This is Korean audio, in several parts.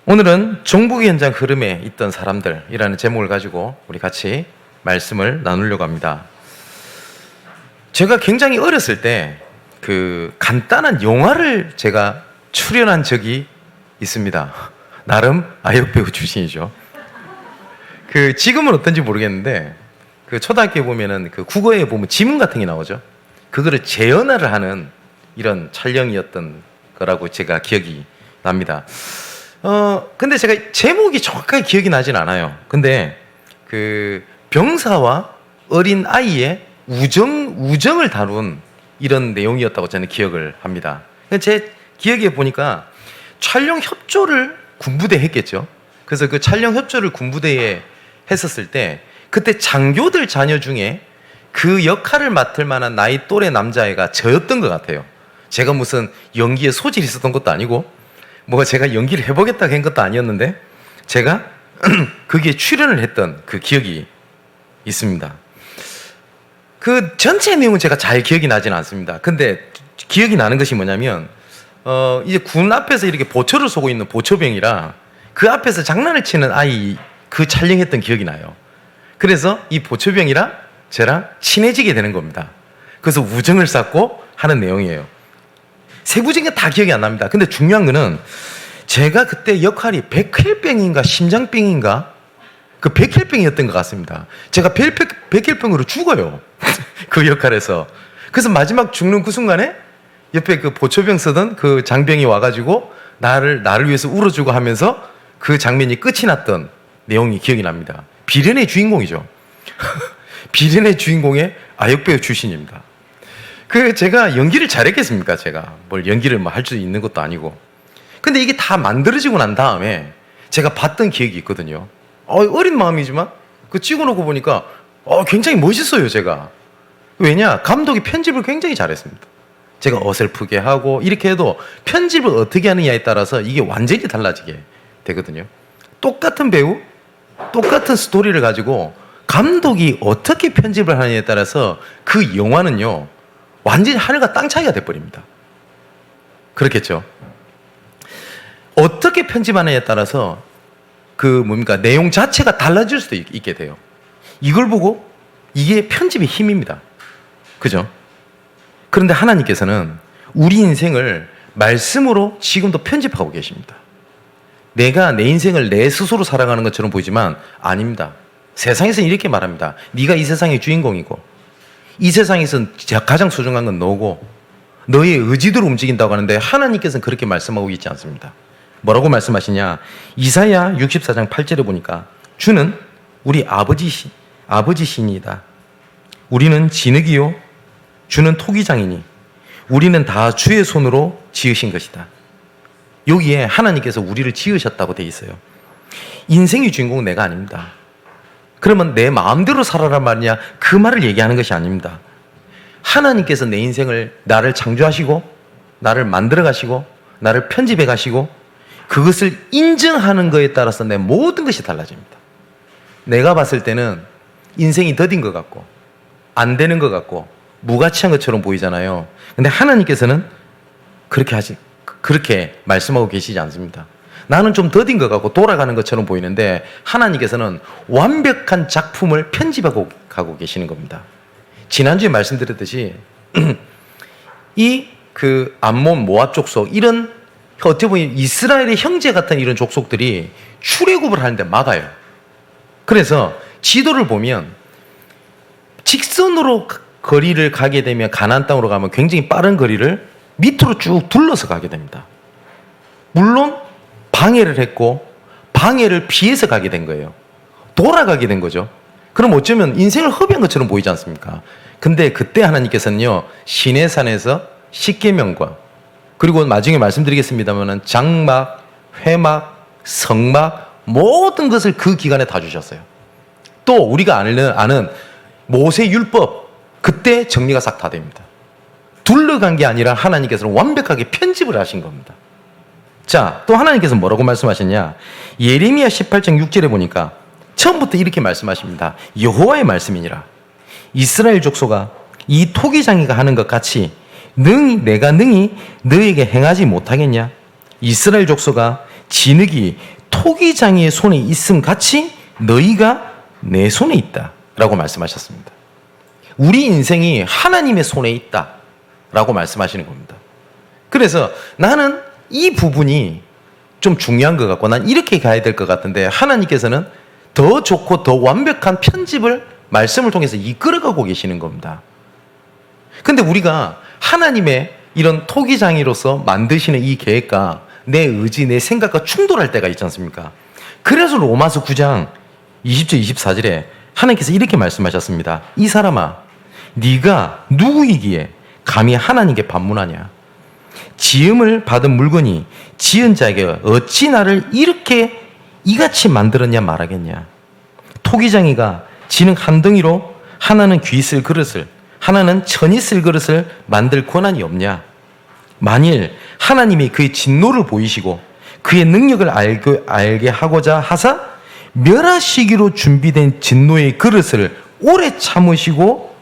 오늘은 종북 현장 흐름에 있던 사람들이라는 제목을 가지고 우리 같이 말씀을 나누려고 합니다. 제가 굉장히 어렸을 때 그 간단한 영화를 제가 출연한 적이 있습니다. 나름 아역배우 출신이죠. 그 지금은 어떤지 모르겠는데 그 초등학교에 보면은 그 국어에 보면 지문 같은 게 나오죠. 그거를 재현화를 하는 이런 촬영이었던 거라고 제가 기억이 납니다. 근데 제가 제목이 정확하게 기억이 나진 않아요. 근데 그 병사와 어린 아이의 우정을 다룬 이런 내용이었다고 저는 기억을 합니다. 제 기억에 보니까 촬영 협조를 군부대에 했겠죠. 그래서 그 촬영 협조를 군부대에 했었을 때 그때 장교들 자녀 중에 그 역할을 맡을 만한 나이 또래 남자애가 저였던 것 같아요. 제가 무슨 연기에 소질이 있었던 것도 아니고 뭐 제가 연기를 해보겠다고 한 것도 아니었는데 제가 거기에 출연을 했던 그 기억이 있습니다. 그 전체 내용은 제가 잘 기억이 나지는 않습니다. 근데 기억이 나는 것이 뭐냐면 이제 군 앞에서 이렇게 보초를 쏘고 있는 보초병이라 그 앞에서 장난을 치는 아이 그 촬영했던 기억이 나요. 그래서 이 보초병이랑 저랑 친해지게 되는 겁니다. 그래서 우정을 쌓고 하는 내용이에요. 세부적인 게 다 기억이 안 납니다. 근데 중요한 거는 제가 그때 역할이 백혈병인가 심장병인가 그 백혈병이었던 것 같습니다. 제가 백혈병으로 죽어요. 그 역할에서. 그래서 마지막 죽는 그 순간에 옆에 그 보초병 쓰던 그 장병이 와가지고 나를 위해서 울어주고 하면서 그 장면이 끝이 났던 내용이 기억이 납니다. 비련의 주인공이죠. 비련의 주인공의 아역배우 출신입니다. 그 제가 연기를 잘했겠습니까? 제가 뭘 연기를 뭐 할 수 있는 것도 아니고. 근데 이게 다 만들어지고 난 다음에 제가 봤던 기억이 있거든요. 어린 마음이지만 그 찍어놓고 보니까 굉장히 멋있어요. 제가. 왜냐? 감독이 편집을 굉장히 잘했습니다. 제가 어설프게 하고 이렇게 해도 편집을 어떻게 하느냐에 따라서 이게 완전히 달라지게 되거든요. 똑같은 배우, 똑같은 스토리를 가지고 감독이 어떻게 편집을 하느냐에 따라서 그 영화는요 완전히 하늘과 땅 차이가 돼버립니다. 그렇겠죠. 어떻게 편집하느냐에 따라서 그 내용 자체가 달라질 수도 있게 돼요. 이걸 보고 이게 편집의 힘입니다. 그죠? 그런데 하나님께서는 우리 인생을 말씀으로 지금도 편집하고 계십니다. 내가 내 인생을 내 스스로 살아가는 것처럼 보이지만 아닙니다. 세상에서는 이렇게 말합니다. 네가 이 세상의 주인공이고 이 세상에서 가장 소중한 건 너고 너의 의지대로 움직인다고 하는데 하나님께서는 그렇게 말씀하고 있지 않습니다. 뭐라고 말씀하시냐? 이사야 64장 8절에 보니까 주는 우리 아버지시니이다. 우리는 진흙이요 주는 토기장이니 우리는 다 주의 손으로 지으신 것이다. 여기에 하나님께서 우리를 지으셨다고 돼 있어요. 인생의 주인공은 내가 아닙니다. 그러면 내 마음대로 살아란 말이냐? 그 말을 얘기하는 것이 아닙니다. 하나님께서 내 인생을 나를 창조하시고 나를 만들어 가시고 나를 편집해 가시고 그것을 인정하는 것에 따라서 내 모든 것이 달라집니다. 내가 봤을 때는 인생이 더딘 것 같고 안 되는 것 같고 무가치한 것처럼 보이잖아요. 근데 하나님께서는 그렇게 말씀하고 계시지 않습니다. 나는 좀 더딘 것 같고 돌아가는 것처럼 보이는데 하나님께서는 완벽한 작품을 편집하고 가고 계시는 겁니다. 지난주에 말씀드렸듯이 이 그 암몬 모압 족속 이런 어떻게 보면 이스라엘의 형제 같은 이런 족속들이 출애굽을 하는데 막아요. 그래서 지도를 보면 직선으로 거리를 가게 되면 가나안 땅으로 가면 굉장히 빠른 거리를 밑으로 쭉 둘러서 가게 됩니다. 물론 방해를 했고 방해를 피해서 가게 된 거예요. 돌아가게 된 거죠. 그럼 어쩌면 인생을 허비한 것처럼 보이지 않습니까? 근데 그때 하나님께서는요 시내산에서 십계명과 그리고 나중에 말씀드리겠습니다만 장막, 회막, 성막 모든 것을 그 기간에 다 주셨어요. 또 우리가 아는 모세 율법 그때 정리가 싹 다 됩니다. 둘러간 게 아니라 하나님께서는 완벽하게 편집을 하신 겁니다. 자, 또 하나님께서 뭐라고 말씀하셨냐? 예레미야 18장 6절에 보니까 처음부터 이렇게 말씀하십니다. 여호와의 말씀이니라. 이스라엘 족속아 이 토기장이가 하는 것 같이 내가 능히 너에게 행하지 못하겠냐? 이스라엘 족속아, 진흙이 토기장이의 손에 있음 같이 너희가 내 손에 있다 라고 말씀하셨습니다. 우리 인생이 하나님의 손에 있다 라고 말씀하시는 겁니다. 그래서 나는 이 부분이 좀 중요한 것 같고 난 이렇게 가야 될 것 같은데 하나님께서는 더 좋고 더 완벽한 편집을 말씀을 통해서 이끌어가고 계시는 겁니다. 근데 우리가 하나님의 이런 토기장이로서 만드시는 이 계획과 내 의지, 내 생각과 충돌할 때가 있지 않습니까? 그래서 로마서 9장 20절 24절에 하나님께서 이렇게 말씀하셨습니다. 이 사람아, 네가 누구이기에 감히 하나님께 반문하냐? 지음을 받은 물건이 지은 자에게 어찌 나를 이렇게 이같이 만들었냐 말하겠냐? 토기장이가 진흙 한 덩이로 하나는 귀 쓸 그릇을, 하나는 천이 쓸 그릇을 만들 권한이 없냐? 만일 하나님이 그의 진노를 보이시고 그의 능력을 알게 하고자 하사 멸하시기로 준비된 진노의 그릇을 오래 참으시고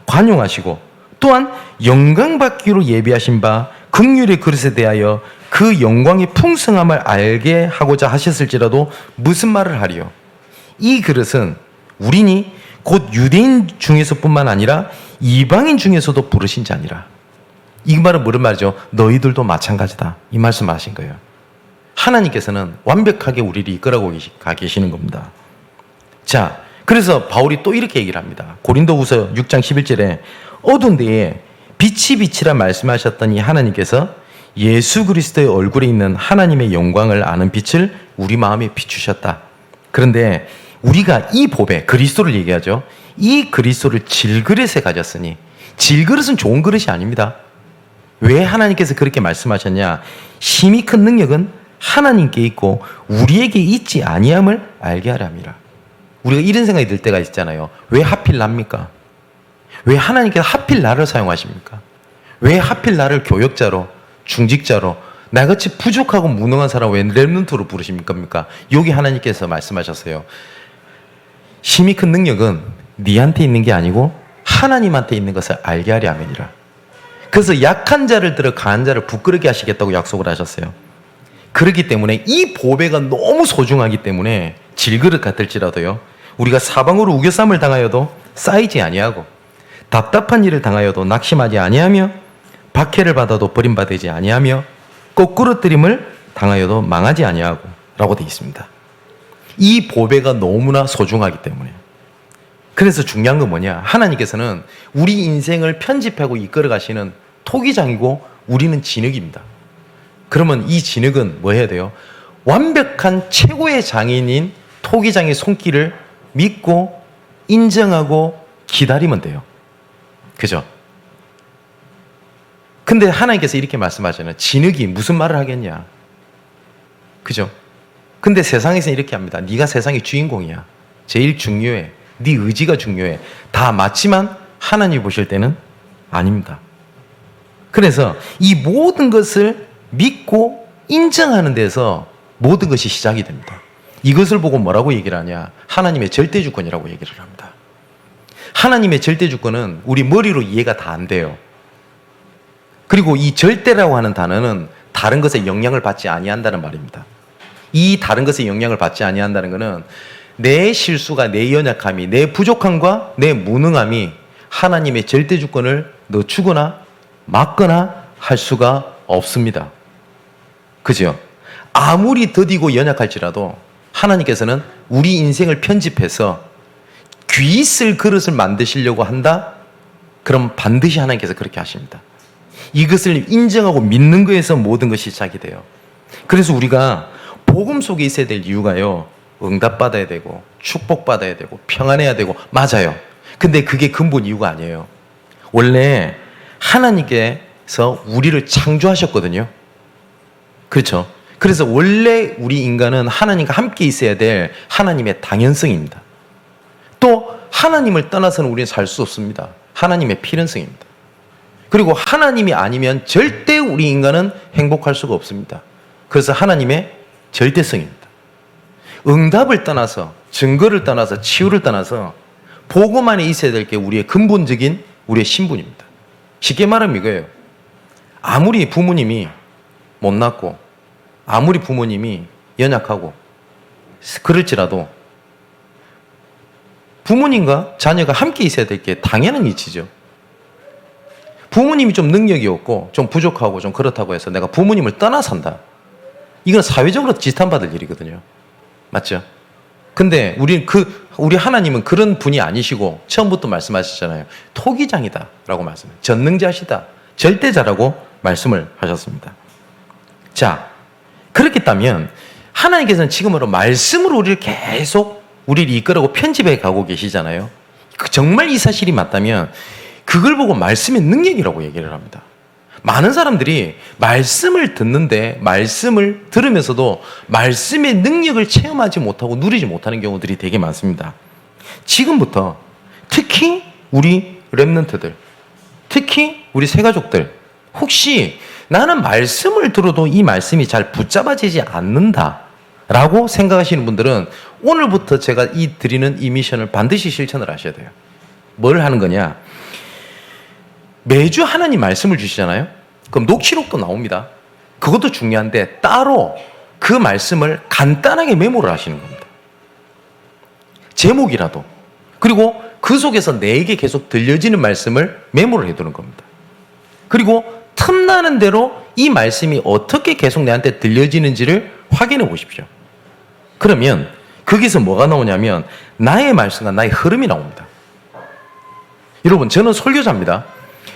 관용하시고 또한 영광받기로 예비하신 바 긍휼의 그릇에 대하여 그 영광의 풍성함을 알게 하고자 하셨을지라도 무슨 말을 하리요? 이 그릇은 우리니 곧 유대인 중에서뿐만 아니라 이방인 중에서도 부르신 자니라. 이 말은 무슨 말이죠? 너희들도 마찬가지다. 이 말씀 하신 거예요. 하나님께서는 완벽하게 우리를 이끌어가고 계시는 겁니다. 자, 그래서 바울이 또 이렇게 얘기를 합니다. 고린도후서 6장 11절에 어두운 데에 빛이 빛이라 말씀하셨더니 하나님께서 예수 그리스도의 얼굴에 있는 하나님의 영광을 아는 빛을 우리 마음에 비추셨다. 그런데 우리가 이 보배, 그리스도를 얘기하죠. 이 그리스도를 질그릇에 가졌으니, 질그릇은 좋은 그릇이 아닙니다. 왜 하나님께서 그렇게 말씀하셨냐? 힘이 큰 능력은 하나님께 있고 우리에게 있지 아니함을 알게 하려 함이라. 우리가 이런 생각이 들 때가 있잖아요. 왜 하필 납니까? 왜 하나님께서 하필 나를 사용하십니까? 왜 하필 나를 교역자로, 중직자로, 나같이 부족하고 무능한 사람 왜 렘넌트로 부르십니까? 여기 하나님께서 말씀하셨어요. 힘이 큰 능력은 네한테 있는 게 아니고 하나님한테 있는 것을 알게 하려 함이니라. 그래서 약한 자를 들어 강한 자를 부끄럽게 하시겠다고 약속을 하셨어요. 그렇기 때문에 이 보배가 너무 소중하기 때문에 질그릇 같을지라도요, 우리가 사방으로 우겨쌈을 당하여도 쌓이지 아니하고 답답한 일을 당하여도 낙심하지 아니하며 박해를 받아도 버림받지 아니하며 거꾸러뜨림을 당하여도 망하지 아니하고 라고 되어 있습니다. 이 보배가 너무나 소중하기 때문에. 그래서 중요한 건 뭐냐? 하나님께서는 우리 인생을 편집하고 이끌어 가시는 토기장이고 우리는 진흙입니다. 그러면 이 진흙은 뭐 해야 돼요? 완벽한 최고의 장인인 토기장의 손길을 믿고 인정하고 기다리면 돼요. 그죠? 근데 하나님께서 이렇게 말씀하잖아요. 진흙이 무슨 말을 하겠냐? 그죠? 근데 세상에서는 이렇게 합니다. 네가 세상의 주인공이야. 제일 중요해. 네 의지가 중요해. 다 맞지만 하나님이 보실 때는 아닙니다. 그래서 이 모든 것을 믿고 인정하는 데서 모든 것이 시작이 됩니다. 이것을 보고 뭐라고 얘기를 하냐? 하나님의 절대주권이라고 얘기를 합니다. 하나님의 절대주권은 우리 머리로 이해가 다 안 돼요. 그리고 이 절대라고 하는 단어는 다른 것에 영향을 받지 아니한다는 말입니다. 이 다른 것에 영향을 받지 아니한다는 것은 내 실수가, 내 연약함이, 내 부족함과 내 무능함이 하나님의 절대주권을 늦추거나 막거나 할 수가 없습니다. 그죠? 아무리 더디고 연약할지라도 하나님께서는 우리 인생을 편집해서 귀 쓸 그릇을 만드시려고 한다? 그럼 반드시 하나님께서 그렇게 하십니다. 이것을 인정하고 믿는 거에서 모든 것이 시작이 돼요. 그래서 우리가 복음 속에 있어야 될 이유가요, 응답받아야 되고 축복받아야 되고 평안해야 되고, 맞아요. 근데 그게 근본 이유가 아니에요. 원래 하나님께서 우리를 창조하셨거든요. 그렇죠? 그래서 원래 우리 인간은 하나님과 함께 있어야 될 하나님의 당연성입니다. 또 하나님을 떠나서는 우리는 살 수 없습니다. 하나님의 필연성입니다. 그리고 하나님이 아니면 절대 우리 인간은 행복할 수가 없습니다. 그래서 하나님의 절대성입니다. 응답을 떠나서, 증거를 떠나서, 치유를 떠나서 복음 안에 있어야 될 게 우리의 근본적인 우리의 신분입니다. 쉽게 말하면 이거예요. 아무리 부모님이 못났고 아무리 부모님이 연약하고 그럴지라도 부모님과 자녀가 함께 있어야 될 게 당연한 이치죠. 부모님이 좀 능력이 없고 좀 부족하고 좀 그렇다고 해서 내가 부모님을 떠나 산다. 이건 사회적으로 지탄받을 일이거든요. 맞죠? 근데 우리 하나님은 그런 분이 아니시고 처음부터 말씀하셨잖아요. 토기장이다라고 말씀해요. 전능자시다. 절대자라고 말씀을 하셨습니다. 자, 그렇겠다면 하나님께서는 지금으로 말씀으로 우리를 계속 우리를 이끌어고 편집해 가고 계시잖아요. 정말 이 사실이 맞다면 그걸 보고 말씀의 능력이라고 얘기를 합니다. 많은 사람들이 말씀을 듣는데 말씀을 들으면서도 말씀의 능력을 체험하지 못하고 누리지 못하는 경우들이 되게 많습니다. 지금부터 특히 우리 렘넌트들, 특히 우리 새가족들, 혹시 나는 말씀을 들어도 이 말씀이 잘 붙잡아지지 않는다라고 생각하시는 분들은 오늘부터 제가 드리는 이 미션을 반드시 실천을 하셔야 돼요. 뭘 하는 거냐? 매주 하나님 말씀을 주시잖아요. 그럼 녹취록도 나옵니다. 그것도 중요한데 따로 그 말씀을 간단하게 메모를 하시는 겁니다. 제목이라도. 그리고 그 속에서 내게 계속 들려지는 말씀을 메모를 해두는 겁니다. 그리고 틈나는 대로 이 말씀이 어떻게 계속 내한테 들려지는지를 확인해 보십시오. 그러면 거기서 뭐가 나오냐면 나의 말씀과 나의 흐름이 나옵니다. 여러분, 저는 설교자입니다.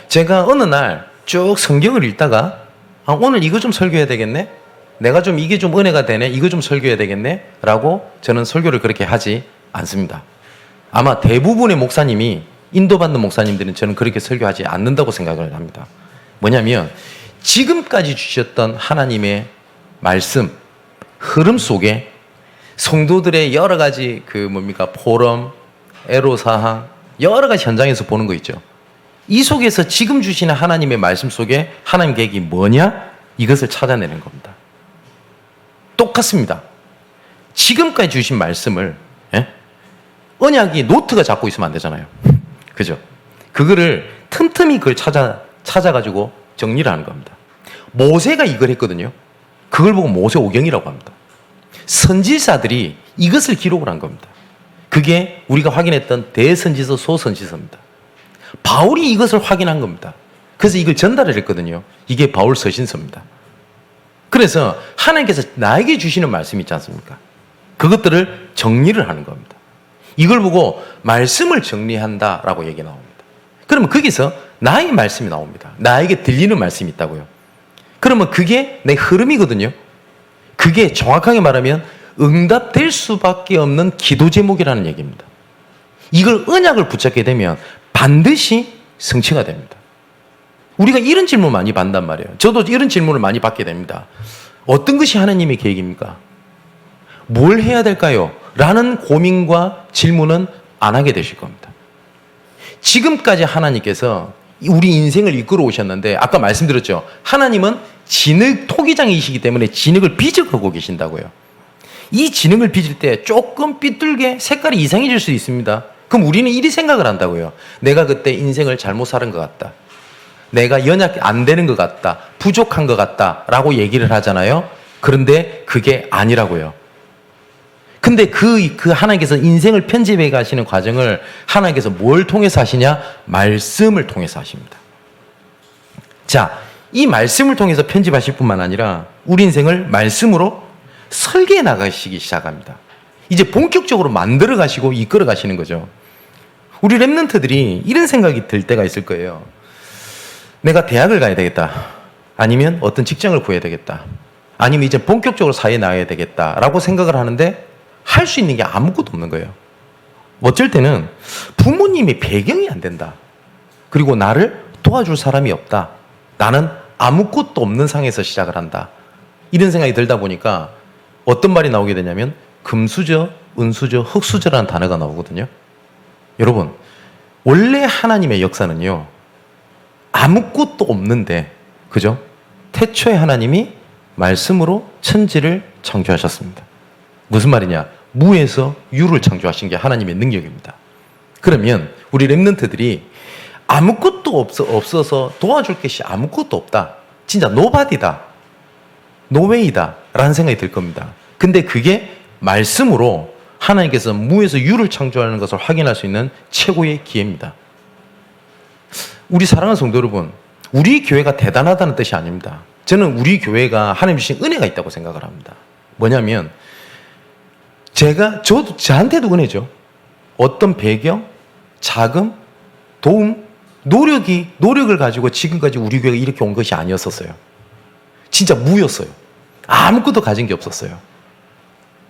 제가 어느 날 쭉 성경을 읽다가 오늘 이거 좀 설교해야 되겠네? 내가 좀 이게 좀 은혜가 되네? 이거 좀 설교해야 되겠네? 라고 저는 설교를 그렇게 하지 않습니다. 아마 대부분의 목사님이 인도받는 목사님들은 저는 그렇게 설교하지 않는다고 생각을 합니다. 뭐냐면 지금까지 주셨던 하나님의 말씀, 흐름 속에 성도들의 여러 가지 포럼, 애로사항, 여러 가지 현장에서 보는 거 있죠. 이 속에서 지금 주시는 하나님의 말씀 속에 하나님 계획이 뭐냐? 이것을 찾아내는 겁니다. 똑같습니다. 지금까지 주신 말씀을 언약이 노트가 잡고 있으면 안 되잖아요. 그죠? 그거를 틈틈이 그걸 찾아가지고 정리를 하는 겁니다. 모세가 이걸 했거든요. 그걸 보고 모세오경이라고 합니다. 선지자들이 이것을 기록을 한 겁니다. 그게 우리가 확인했던 대선지서, 소선지서입니다. 바울이 이것을 확인한 겁니다. 그래서 이걸 전달을 했거든요. 이게 바울 서신서입니다. 그래서 하나님께서 나에게 주시는 말씀이 있지 않습니까? 그것들을 정리를 하는 겁니다. 이걸 보고 말씀을 정리한다라고 얘기 나옵니다. 그러면 거기서 나의 말씀이 나옵니다. 나에게 들리는 말씀이 있다고요. 그러면 그게 내 흐름이거든요. 그게 정확하게 말하면 응답될 수밖에 없는 기도 제목이라는 얘기입니다. 이걸 언약을 붙잡게 되면 반드시 성취가 됩니다. 우리가 이런 질문 많이 받단 말이에요. 저도 이런 질문을 많이 받게 됩니다. 어떤 것이 하나님의 계획입니까? 뭘 해야 될까요? 라는 고민과 질문은 안 하게 되실 겁니다. 지금까지 하나님께서 우리 인생을 이끌어 오셨는데 아까 말씀드렸죠. 하나님은 토기장이시기 때문에 진흙을 빚어가고 계신다고요. 이 진흙을 빚을 때 조금 삐뚤게 색깔이 이상해질 수 있습니다. 그럼 우리는 이리 생각을 한다고요. 내가 그때 인생을 잘못 살은 것 같다. 내가 연약이 안 되는 것 같다. 부족한 것 같다. 라고 얘기를 하잖아요. 그런데 그게 아니라고요. 근데 그 하나님께서 인생을 편집해 가시는 과정을 하나님께서 뭘 통해서 하시냐? 말씀을 통해서 하십니다. 자, 이 말씀을 통해서 편집하실 뿐만 아니라 우리 인생을 말씀으로 설계해 나가시기 시작합니다. 이제 본격적으로 만들어 가시고 이끌어 가시는 거죠. 우리 렘넌트들이 이런 생각이 들 때가 있을 거예요. 내가 대학을 가야 되겠다. 아니면 어떤 직장을 구해야 되겠다. 아니면 이제 본격적으로 사회에 나가야 되겠다라고 생각을 하는데 할 수 있는 게 아무것도 없는 거예요. 어쩔 때는 부모님의 배경이 안 된다. 그리고 나를 도와줄 사람이 없다. 나는 아무것도 없는 상에서 시작을 한다. 이런 생각이 들다 보니까 어떤 말이 나오게 되냐면 금수저, 은수저, 흙수저라는 단어가 나오거든요. 여러분, 원래 하나님의 역사는요, 아무것도 없는데, 그죠? 태초에 하나님이 말씀으로 천지를 창조하셨습니다. 무슨 말이냐? 무에서 유를 창조하신 게 하나님의 능력입니다. 그러면 우리 렘넌트들이 아무것도 없어서 도와줄 것이 아무것도 없다. 진짜 노바디다, 노웨이다 라는 생각이 들 겁니다. 근데 그게 말씀으로 하나님께서 무에서 유를 창조하는 것을 확인할 수 있는 최고의 기회입니다. 우리 사랑하는 성도 여러분, 우리 교회가 대단하다는 뜻이 아닙니다. 저는 우리 교회가 하나님 주신 은혜가 있다고 생각을 합니다. 뭐냐면 저한테도 은혜죠. 어떤 배경, 자금, 도움, 노력을 가지고 지금까지 우리 교회가 이렇게 온 것이 아니었었어요. 진짜 무였어요. 아무것도 가진 게 없었어요.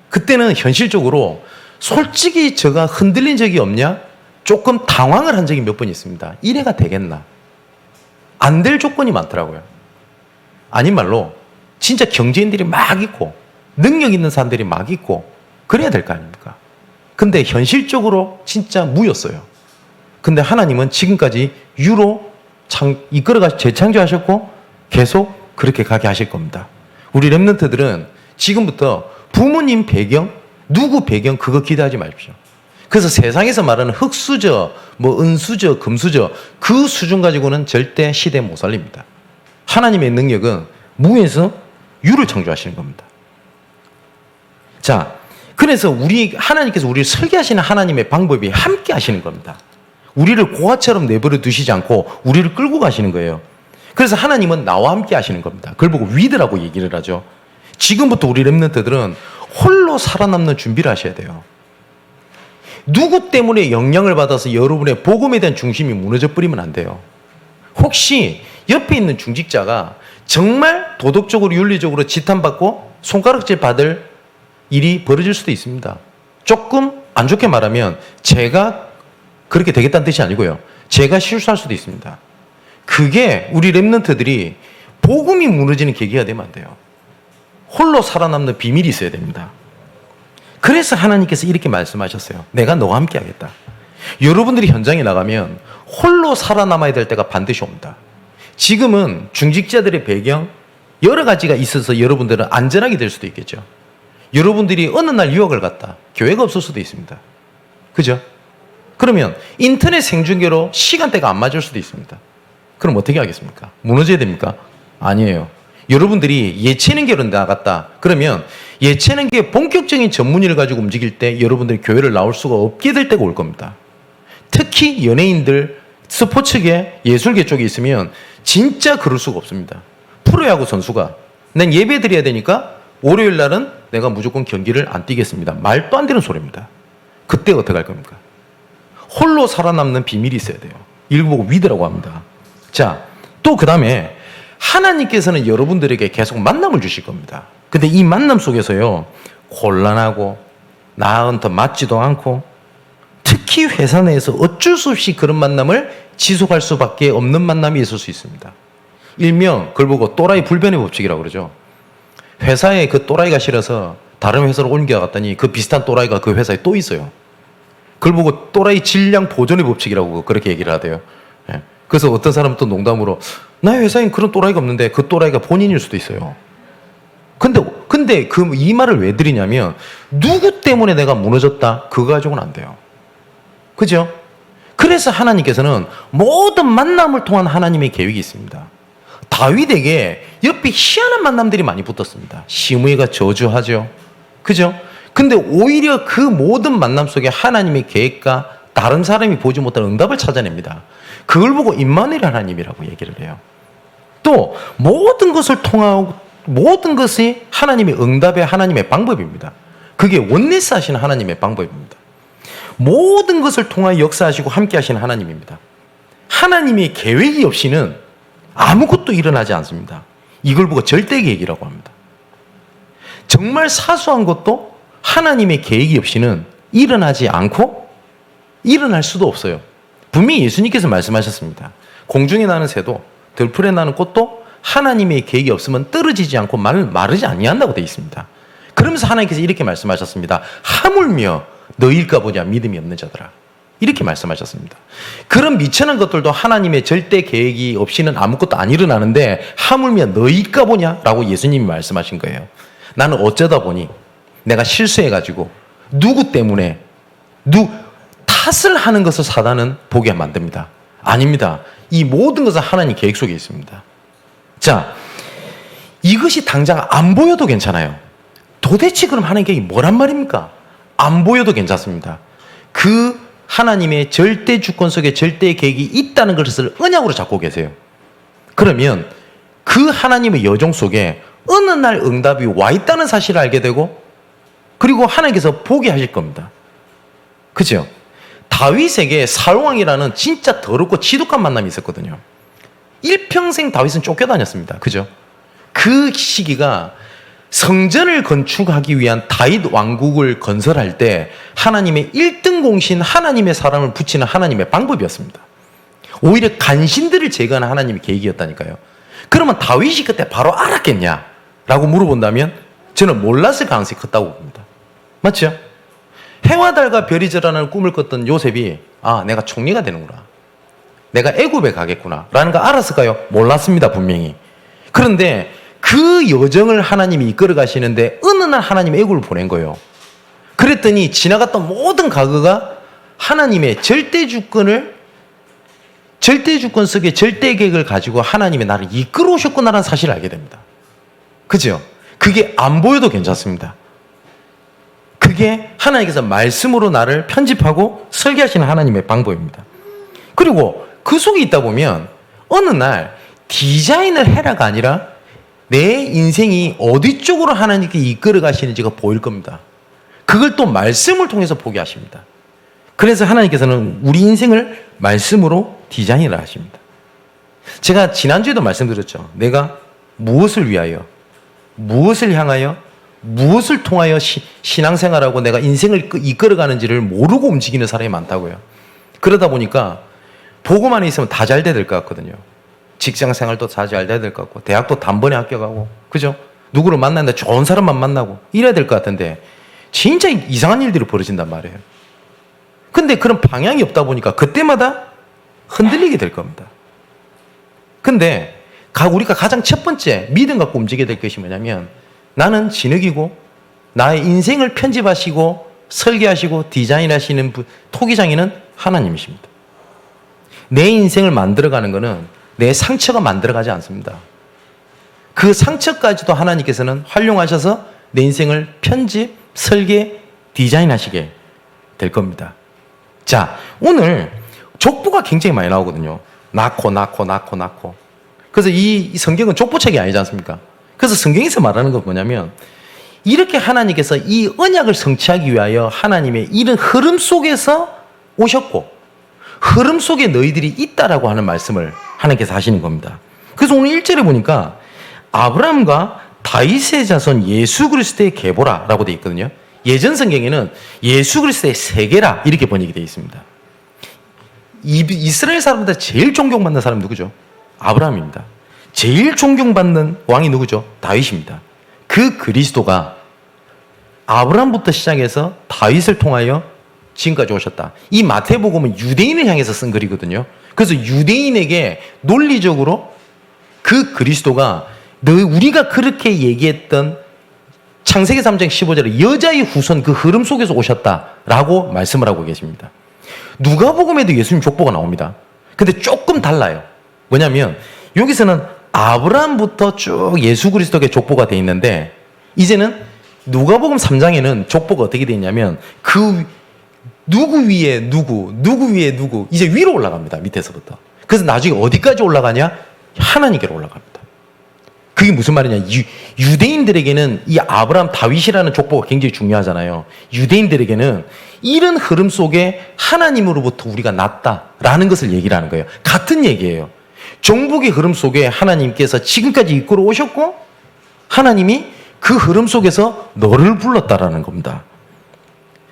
그때는 현실적으로 솔직히 제가 흔들린 적이 없냐? 조금 당황을 한 적이 몇 번 있습니다. 이래가 되겠나? 안 될 조건이 많더라고요. 아닌 말로 진짜 경제인들이 막 있고 능력 있는 사람들이 막 있고 그래야 될 거 아닙니까? 근데 현실적으로 진짜 무였어요. 근데 하나님은 지금까지 유로 이끌어가 재창조하셨고 계속 그렇게 가게 하실 겁니다. 우리 렘넌트들은 지금부터 부모님 배경, 누구 배경 그거 기대하지 마십시오. 그래서 세상에서 말하는 흙수저, 은수저, 금수저 그 수준 가지고는 절대 시대 못 살립니다. 하나님의 능력은 무에서 유를 창조하시는 겁니다. 자, 그래서 하나님께서 우리를 설계하시는 하나님의 방법이 함께 하시는 겁니다. 우리를 고아처럼 내버려 두시지 않고 우리를 끌고 가시는 거예요. 그래서 하나님은 나와 함께 하시는 겁니다. 그걸 보고 위드라고 얘기를 하죠. 지금부터 우리 렘넌트들은 홀로 살아남는 준비를 하셔야 돼요. 누구 때문에 영향을 받아서 여러분의 복음에 대한 중심이 무너져 버리면 안 돼요. 혹시 옆에 있는 중직자가 정말 도덕적으로 윤리적으로 지탄받고 손가락질 받을 일이 벌어질 수도 있습니다. 조금 안 좋게 말하면 제가 그렇게 되겠다는 뜻이 아니고요. 제가 실수할 수도 있습니다. 그게 우리 렘넌트들이 복음이 무너지는 계기가 되면 안 돼요. 홀로 살아남는 비밀이 있어야 됩니다. 그래서 하나님께서 이렇게 말씀하셨어요. 내가 너와 함께 하겠다. 여러분들이 현장에 나가면 홀로 살아남아야 될 때가 반드시 옵니다. 지금은 중직자들의 배경 여러 가지가 있어서 여러분들은 안전하게 될 수도 있겠죠. 여러분들이 어느 날 유학을 갔다. 교회가 없을 수도 있습니다. 그죠? 그러면 인터넷 생중계로 시간대가 안 맞을 수도 있습니다. 그럼 어떻게 하겠습니까? 무너져야 됩니까? 아니에요. 여러분들이 예체능계로 나갔다. 그러면 예체능계 본격적인 전문의를 가지고 움직일 때 여러분들이 교회를 나올 수가 없게 될 때가 올 겁니다. 특히 연예인들, 스포츠계, 예술계 쪽에 있으면 진짜 그럴 수가 없습니다. 프로야구 선수가 난 예배 드려야 되니까 월요일 날은 내가 무조건 경기를 안 뛰겠습니다. 말도 안 되는 소리입니다. 그때 어떻게 할 겁니까? 홀로 살아남는 비밀이 있어야 돼요. 이걸 보고 위드라고 합니다. 자, 또 그 다음에 하나님께서는 여러분들에게 계속 만남을 주실 겁니다. 근데 이 만남 속에서요, 곤란하고 나한테 맞지도 않고 특히 회사 내에서 어쩔 수 없이 그런 만남을 지속할 수밖에 없는 만남이 있을 수 있습니다. 일명 그걸 보고 또라이 불변의 법칙이라고 그러죠. 회사에 그 또라이가 싫어서 다른 회사로 옮겨갔더니 그 비슷한 또라이가 그 회사에 또 있어요. 그걸 보고 또라이 질량 보존의 법칙이라고 그렇게 얘기를 하대요. 예. 그래서 어떤 사람은 또 농담으로 나의 회사엔 그런 또라이가 없는데 그 또라이가 본인일 수도 있어요. 근데 이 말을 왜 드리냐면 누구 때문에 내가 무너졌다 그거 가지고는 안 돼요. 그죠? 그래서 하나님께서는 모든 만남을 통한 하나님의 계획이 있습니다. 다윗에게 옆에 희한한 만남들이 많이 붙었습니다. 시므이가 저주하죠. 그죠? 근데 오히려 그 모든 만남 속에 하나님의 계획과 다른 사람이 보지 못한 응답을 찾아냅니다. 그걸 보고 임마누엘 하나님이라고 얘기를 해요. 또 모든 것을 통하고 모든 것이 하나님의 응답의 하나님의 방법입니다. 그게 원리스 하시는 하나님의 방법입니다. 모든 것을 통하여 역사하시고 함께 하시는 하나님입니다. 하나님의 계획이 없이는 아무것도 일어나지 않습니다. 이걸 보고 절대계획이라고 합니다. 정말 사소한 것도 하나님의 계획이 없이는 일어나지 않고 일어날 수도 없어요. 분명히 예수님께서 말씀하셨습니다. 공중에 나는 새도 들풀에 나는 꽃도 하나님의 계획이 없으면 떨어지지 않고 마르지 아니한다고 되어 있습니다. 그러면서 하나님께서 이렇게 말씀하셨습니다. 하물며 너일까 보냐 믿음이 없는 자들아. 이렇게 말씀하셨습니다. 그런 미천한 것들도 하나님의 절대 계획이 없이는 아무것도 안 일어나는데 하물며 너일까 보냐 라고 예수님이 말씀하신 거예요. 나는 어쩌다 보니 내가 실수해가지고 누구 때문에 탓을 하는 것을 사단은 보게 만듭니다. 아닙니다. 이 모든 것은 하나님 계획 속에 있습니다. 자, 이것이 당장 안 보여도 괜찮아요. 도대체 그럼 하나님 계획이 뭐란 말입니까? 안 보여도 괜찮습니다. 그 하나님의 절대 주권 속에 절대 계획이 있다는 것을 언약으로 잡고 계세요. 그러면 그 하나님의 여정 속에 어느 날 응답이 와 있다는 사실을 알게 되고, 그리고 하나님께서 보게 하실 겁니다. 그죠? 다윗에게 사울왕이라는 진짜 더럽고 지독한 만남이 있었거든요. 일평생 다윗은 쫓겨다녔습니다. 그죠? 그 시기가 성전을 건축하기 위한 다윗 왕국을 건설할 때 하나님의 1등 공신, 하나님의 사람을 붙이는 하나님의 방법이었습니다. 오히려 간신들을 제거하는 하나님의 계획이었다니까요. 그러면 다윗이 그때 바로 알았겠냐? 라고 물어본다면 저는 몰랐을 가능성이 컸다고 봅니다. 맞죠? 해와 달과 별이 절하는 꿈을 꿨던 요셉이 내가 총리가 되는구나, 내가 애굽에 가겠구나 라는 거 알았을까요? 몰랐습니다, 분명히. 그런데 그 여정을 하나님이 이끌어 가시는데 어느 날 하나님이 애굽을 보낸 거예요. 그랬더니 지나갔던 모든 과거가 하나님의 절대 주권 속에 절대 계획을 가지고 하나님의 나를 이끌어 오셨구나라는 사실을 알게 됩니다. 그죠? 그게 안 보여도 괜찮습니다. 그게 하나님께서 말씀으로 나를 편집하고 설계하시는 하나님의 방법입니다. 그리고 그 속에 있다 보면 어느 날 디자인을 해라가 아니라 내 인생이 어디 쪽으로 하나님께 이끌어 가시는지가 보일 겁니다. 그걸 또 말씀을 통해서 보게 하십니다. 그래서 하나님께서는 우리 인생을 말씀으로 디자인을 하십니다. 제가 지난주에도 말씀드렸죠. 내가 무엇을 위하여, 무엇을 향하여, 무엇을 통하여 신앙생활하고 내가 인생을 이끌어가는지를 모르고 움직이는 사람이 많다고요. 그러다 보니까 복음 안에 있으면 다 잘 돼야 될 것 같거든요. 직장생활도 다 잘 돼야 될 것 같고, 대학도 단번에 합격하고, 그죠? 누구를 만났는데 좋은 사람만 만나고 이래야 될 것 같은데 진짜 이상한 일들이 벌어진단 말이에요. 근데 그런 방향이 없다 보니까 그때마다 흔들리게 될 겁니다. 근데 우리가 가장 첫 번째 믿음 갖고 움직여야 될 것이 뭐냐면, 나는 진흙이고 나의 인생을 편집하시고 설계하시고 디자인하시는 토기장인은 하나님이십니다. 내 인생을 만들어가는 것은 내 상처가 만들어가지 않습니다. 그 상처까지도 하나님께서는 활용하셔서 내 인생을 편집, 설계, 디자인하시게 될 겁니다. 자, 오늘 족보가 굉장히 많이 나오거든요. 낳고. 그래서 이 성경은 족보책이 아니지 않습니까? 그래서 성경에서 말하는 건 뭐냐면, 이렇게 하나님께서 이 언약을 성취하기 위하여 하나님의 이런 흐름 속에서 오셨고, 흐름 속에 너희들이 있다라고 하는 말씀을 하나님께서 하시는 겁니다. 그래서 오늘 1절에 보니까 아브라함과 다윗의 자손 예수 그리스도의 계보라라고 되어 있거든요. 예전 성경에는 예수 그리스도의 세계라 이렇게 번역이 되어 있습니다. 이스라엘 사람들 제일 존경받는 사람이 누구죠? 아브라함입니다. 제일 존경받는 왕이 누구죠? 다윗입니다. 그 그리스도가 아브라함부터 시작해서 다윗을 통하여 지금까지 오셨다. 이 마태복음은 유대인을 향해서 쓴 글이거든요. 그래서 유대인에게 논리적으로 그 그리스도가 우리가 그렇게 얘기했던 창세기 3장 15절에 여자의 후손 그 흐름 속에서 오셨다라고 말씀을 하고 계십니다. 누가복음에도 예수님 족보가 나옵니다. 근데 조금 달라요. 뭐냐면 여기서는 아브라함부터 쭉 예수 그리스도의 족보가 되어 있는데, 이제는 누가복음 3장에는 족보가 어떻게 되어 있냐면 그 누구 위에 누구 위에 누구, 이제 위로 올라갑니다. 밑에서부터. 그래서 나중에 어디까지 올라가냐? 하나님께로 올라갑니다. 그게 무슨 말이냐? 유대인들에게는 이 아브라함 다윗이라는 족보가 굉장히 중요하잖아요. 유대인들에게는 이런 흐름 속에 하나님으로부터 우리가 났다라는 것을 얘기를 하는 거예요. 같은 얘기예요. 종북의 흐름 속에 하나님께서 지금까지 이끌어 오셨고, 하나님이 그 흐름 속에서 너를 불렀다라는 겁니다.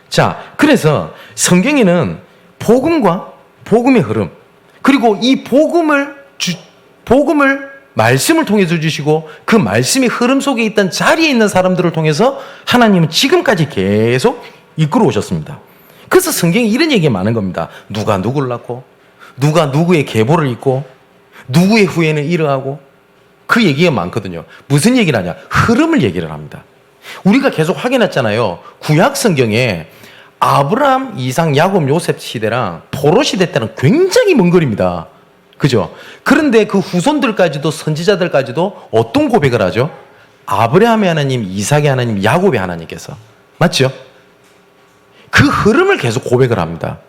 자, 그래서 성경에는 복음과 복음의 흐름, 그리고 이 복음을 말씀을 통해서 주시고, 그 말씀의 흐름 속에 있던 자리에 있는 사람들을 통해서 하나님은 지금까지 계속 이끌어 오셨습니다. 그래서 성경에 이런 얘기가 많은 겁니다. 누가 누구를 낳고, 누가 누구의 계보를 잇고, 누구의 후예는 이러하고, 그 얘기가 많거든요. 무슨 얘기를 하냐? 흐름을 얘기를 합니다. 우리가 계속 확인했잖아요. 구약 성경에 아브라함, 이삭, 야곱, 요셉 시대랑 포로 시대 때는 굉장히 먼 거리입니다. 그죠? 그런데 그 후손들까지도, 선지자들까지도 어떤 고백을 하죠? 아브라함의 하나님, 이삭의 하나님, 야곱의 하나님께서. 맞죠? 그 흐름을 계속 고백을 합니다.